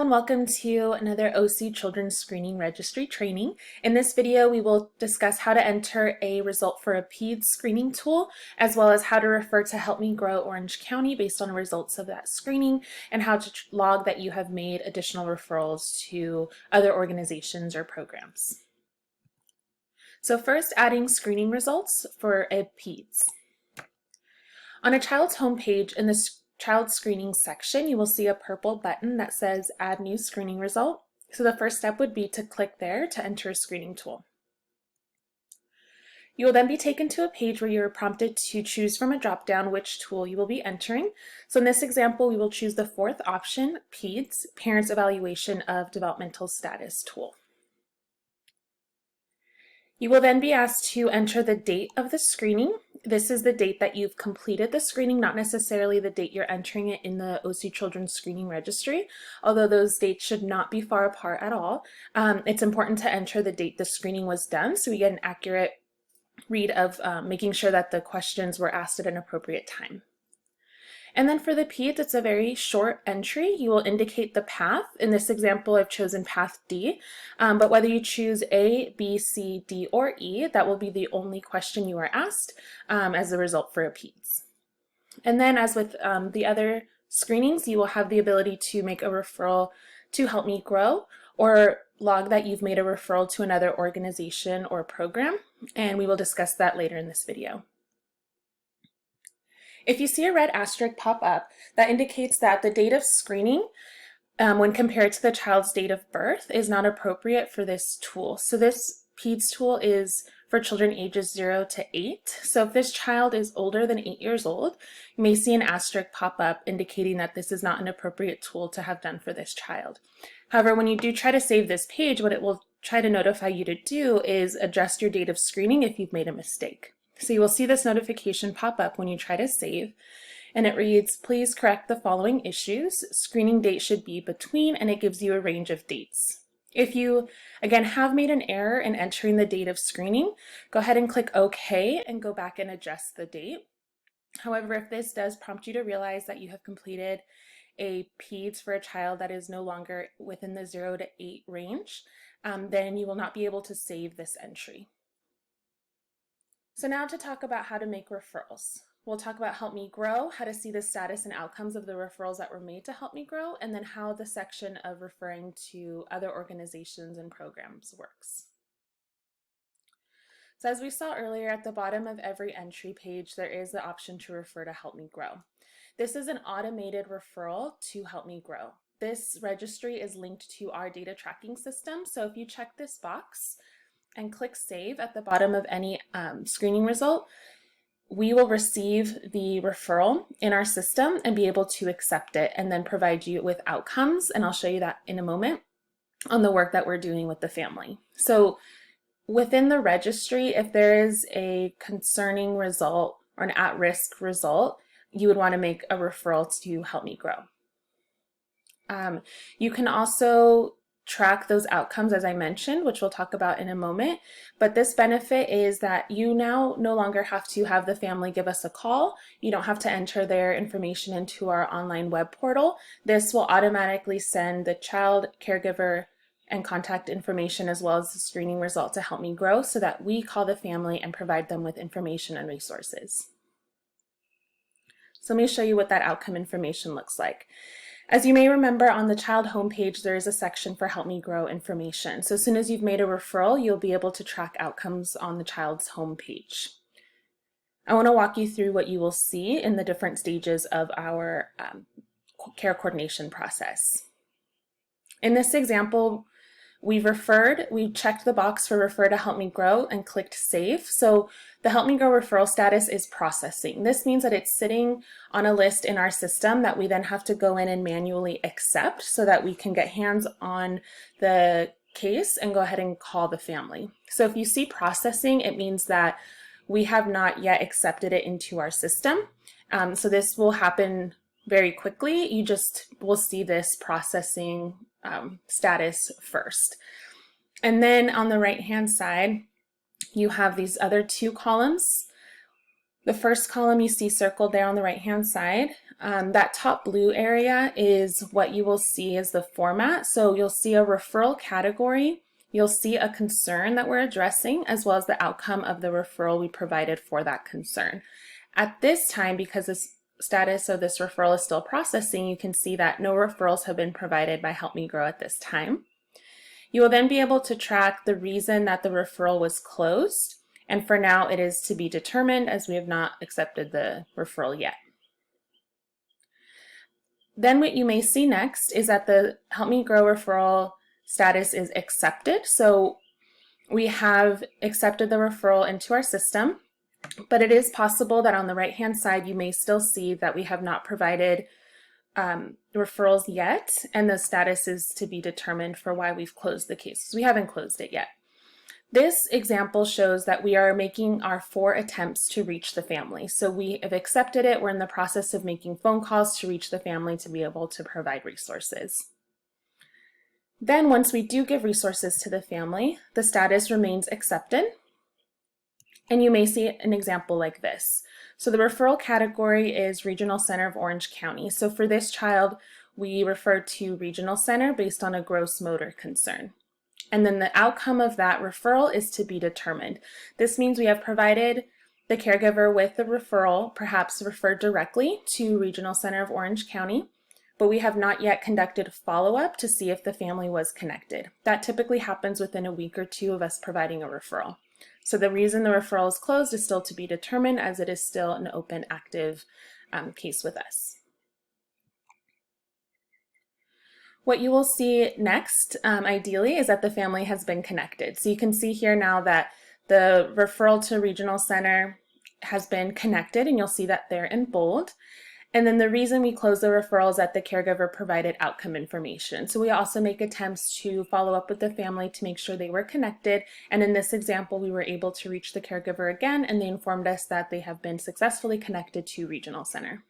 Hello and welcome to another OC Children's Screening Registry training. In this video, we will discuss how to enter a result for a PEDS screening tool, as well as how to refer to Help Me Grow Orange County based on results of that screening, and how to log that you have made additional referrals to other organizations or programs. So first, adding screening results for a PEDS. On a child's homepage in the Child Screening section, you will see a purple button that says Add New Screening Result. So the first step would be to click there to enter a screening tool. You will then be taken to a page where you are prompted to choose from a drop-down which tool you will be entering. So in this example, we will choose the fourth option, PEDS, Parents Evaluation of Developmental Status tool. You will then be asked to enter the date of the screening. This is the date that you've completed the screening, not necessarily the date you're entering it in the OC Children's Screening Registry, although those dates should not be far apart at all. It's important to enter the date the screening was done so we get an accurate read of making sure that the questions were asked at an appropriate time. And then for the PEDS, it's a very short entry. You will indicate the path. In this example, I've chosen path D, but whether you choose A, B, C, D, or E, that will be the only question you are asked as a result for a PEDS. And then as with the other screenings, you will have the ability to make a referral to Help Me Grow or log that you've made a referral to another organization or program, and we will discuss that later in this video. If you see a red asterisk pop up, that indicates that the date of screening when compared to the child's date of birth is not appropriate for this tool. So this PEDS tool is for children ages 0 to 8. So if this child is older than 8 years old, you may see an asterisk pop up indicating that this is not an appropriate tool to have done for this child. However, when you do try to save this page, what it will try to notify you to do is adjust your date of screening if you've made a mistake. So you will see this notification pop up when you try to save, and it reads, please correct the following issues. Screening date should be between, and it gives you a range of dates. If you, again, have made an error in entering the date of screening, go ahead and click OK and go back and adjust the date. However, if this does prompt you to realize that you have completed a PEDS for a child that is no longer within the 0 to 8 range, then you will not be able to save this entry. So now to talk about how to make referrals. We'll talk about Help Me Grow, how to see the status and outcomes of the referrals that were made to Help Me Grow, and then how the section of referring to other organizations and programs works. So as we saw earlier, at the bottom of every entry page, there is the option to refer to Help Me Grow. This is an automated referral to Help Me Grow. This registry is linked to our data tracking system, so if you check this box and click Save at the bottom of any screening result, we will receive the referral in our system and be able to accept it and then provide you with outcomes, and I'll show you that in a moment on the work that we're doing with the family. So within the registry, if there is a concerning result or an at-risk result, you would want to make a referral to Help Me Grow. You can also track those outcomes, as I mentioned, which we'll talk about in a moment. But this benefit is that you now no longer have to have the family give us a call. You don't have to enter their information into our online web portal. This will automatically send the child, caregiver, and contact information as well as the screening result to Help Me Grow so that we call the family and provide them with information and resources. So let me show you what that outcome information looks like. As you may remember, on the child homepage, there is a section for Help Me Grow information. So as soon as you've made a referral, you'll be able to track outcomes on the child's homepage. I want to walk you through what you will see in the different stages of our care coordination process. In this example, we checked the box for Refer to Help Me Grow and clicked Save. So the Help Me Grow referral status is processing. This means that it's sitting on a list in our system that we then have to go in and manually accept so that we can get hands on the case and go ahead and call the family. So if you see processing, it means that we have not yet accepted it into our system. So this will happen very quickly. You just will see this processing status first. And then on the right hand side, you have these other two columns. The first column you see circled there on the right hand side That top blue area is what you will see as the format. So you'll see a referral category, you'll see a concern that we're addressing, as well as the outcome of the referral we provided for that concern. At this time, because the status of this referral is still processing, you can see that no referrals have been provided by Help Me Grow at this time. You will then be able to track the reason that the referral was closed, and for now it is to be determined as we have not accepted the referral yet. Then what you may see next is that the Help Me Grow referral status is accepted. So we have accepted the referral into our system, but it is possible that on the right-hand side you may still see that we have not provided referrals yet, and the status is to be determined for why we've closed the case. We haven't closed it yet. This example shows that we are making our 4 attempts to reach the family. So we have accepted it. We're in the process of making phone calls to reach the family to be able to provide resources. Then once we do give resources to the family, the status remains accepted. And you may see an example like this. So the referral category is Regional Center of Orange County. So for this child, we refer to Regional Center based on a gross motor concern. And then the outcome of that referral is to be determined. This means we have provided the caregiver with the referral, perhaps referred directly to Regional Center of Orange County, but we have not yet conducted follow-up to see if the family was connected. That typically happens within a week or 2 of us providing a referral. So the reason the referral is closed is still to be determined, as it is still an open, active case with us. What you will see next, ideally, is that the family has been connected. So you can see here now that the referral to Regional Center has been connected, and you'll see that there in bold. And then the reason we close the referral is that the caregiver provided outcome information. So we also make attempts to follow up with the family to make sure they were connected. And in this example, we were able to reach the caregiver again, and they informed us that they have been successfully connected to Regional Center.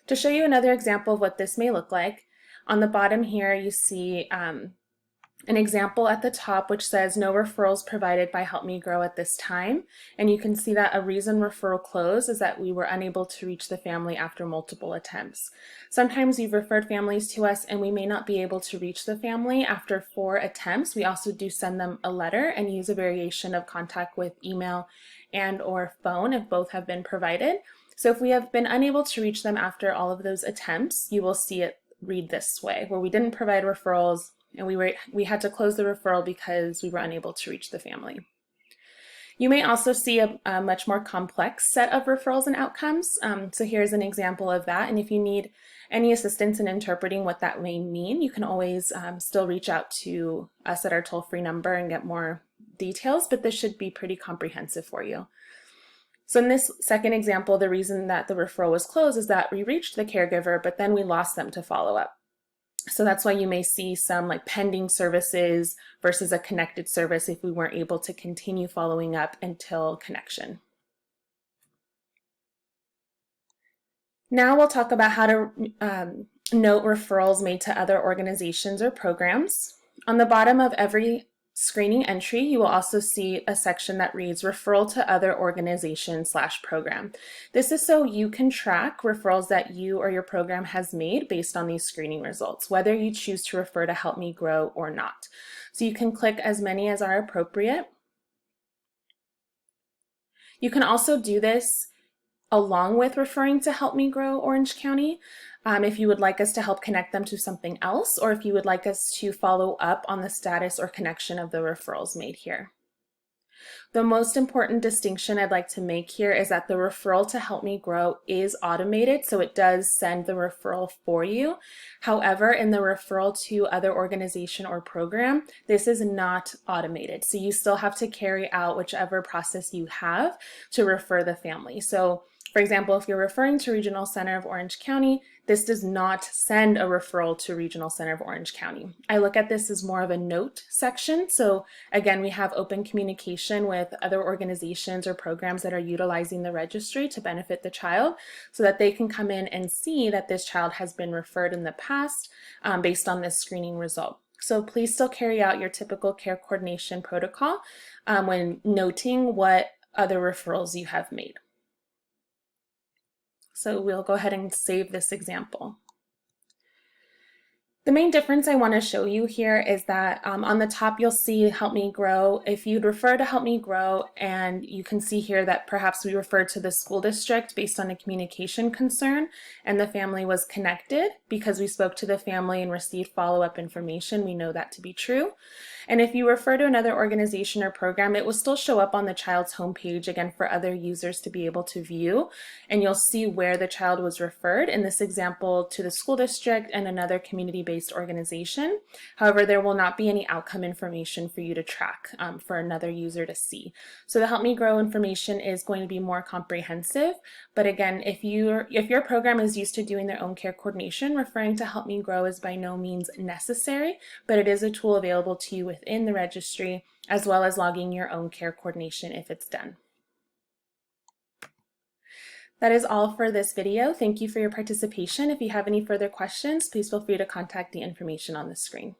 To show you another example of what this may look like, on the bottom here you see an example at the top which says no referrals provided by Help Me Grow at this time, and you can see that a reason referral closed is that we were unable to reach the family after multiple attempts. Sometimes you've referred families to us and we may not be able to reach the family after 4 attempts. We also do send them a letter and use a variation of contact with email and or phone if both have been provided. So if we have been unable to reach them after all of those attempts, you will see it read this way, where we didn't provide referrals and we had to close the referral because we were unable to reach the family. You may also see a much more complex set of referrals and outcomes. So here's an example of that. And if you need any assistance in interpreting what that may mean, you can always still reach out to us at our toll-free number and get more details, but this should be pretty comprehensive for you. So in this second example, the reason that the referral was closed is that we reached the caregiver, but then we lost them to follow up. So that's why you may see some like pending services versus a connected service if we weren't able to continue following up until connection. Now we'll talk about how to note referrals made to other organizations or programs. On the bottom of every screening entry, you will also see a section that reads referral to other organization/program. This is so you can track referrals that you or your program has made based on these screening results, whether you choose to refer to Help Me Grow or not. So you can click as many as are appropriate. You can also do this along with referring to Help Me Grow Orange County. If you would like us to help connect them to something else, or if you would like us to follow up on the status or connection of the referrals made here. The most important distinction I'd like to make here is that the referral to Help Me Grow is automated, so it does send the referral for you. However, in the referral to other organization or program, this is not automated. So you still have to carry out whichever process you have to refer the family. So for example, if you're referring to Regional Center of Orange County, this does not send a referral to Regional Center of Orange County. I look at this as more of a note section. So again, we have open communication with other organizations or programs that are utilizing the registry to benefit the child so that they can come in and see that this child has been referred in the past based on this screening result. So please still carry out your typical care coordination protocol when noting what other referrals you have made. So we'll go ahead and save this example. The main difference I want to show you here is that on the top you'll see Help Me Grow. If you'd refer to Help Me Grow, and you can see here that perhaps we referred to the school district based on a communication concern and the family was connected because we spoke to the family and received follow-up information, we know that to be true. And if you refer to another organization or program, it will still show up on the child's homepage again for other users to be able to view, and you'll see where the child was referred, in this example to the school district and another community-based organization. However, there will not be any outcome information for you to track for another user to see. So the Help Me Grow information is going to be more comprehensive, but again, if your program is used to doing their own care coordination, referring to Help Me Grow is by no means necessary, but it is a tool available to you within the registry, as well as logging your own care coordination if it's done. That is all for this video. Thank you for your participation. If you have any further questions, please feel free to contact the information on the screen.